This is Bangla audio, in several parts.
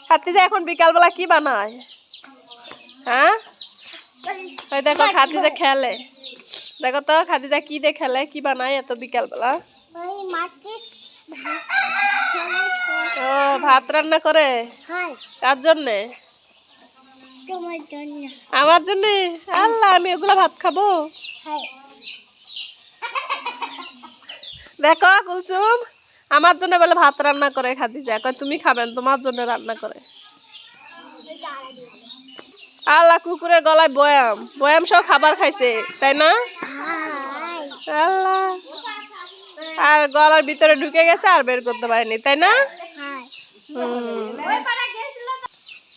খাতিজা এখন বিকাল বেলা কি বানায়? হ্যাঁ, ওই দেখো খাতিজা খেলে। দেখো তো খাতিজা কি দিয়ে খেলে, কি বানায় এত বিকাল বেলা? ও ভাত রান্না করে। কার জন্যে? আমার জন্যে। আল্লাহ, আমি এগুলো ভাত খাবো? দেখো কুলসুম, আমার জন্য বলে ভাত রান্না করে খাতিজা, কয় তুমি খাবেন, তোমার জন্য রান্না করে। আল্লাহ, কুকুরের গলায় বয়াম বয়াম সব খাবার খাইছে, তাই না? আল্লাহ, আর গলার ভিতরে ঢুকে গেছে আর বের করতে পারেনি, তাই না?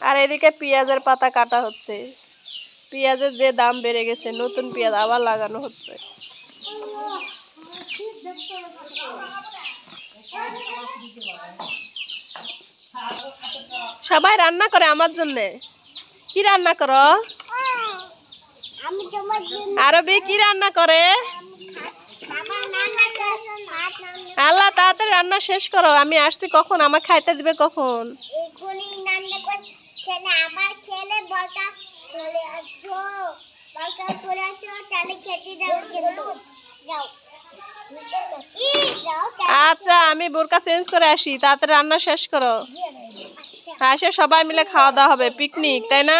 আর এদিকে পেঁয়াজের পাতা কাটা হচ্ছে। পেঁয়াজের যে দাম বেড়ে গেছে, নতুন পেঁয়াজ আবার লাগানো হচ্ছে। সবাই রান্না করে আমার জন্য। কি রান্না করো? আরবি কি রান্না করে? আল্লাহ, তাড়াতাড়ি রান্না শেষ করো। আমি আসছি কখন, আমাকে খাইতে দিবে কখন? আচ্ছা, আমি বোরকা চেঞ্জ করে আসি, তাড়াতাড়ি রান্না শেষ করো। আসে সবাই মিলে খাওয়া দাওয়া হবে, পিকনিক, তাই না?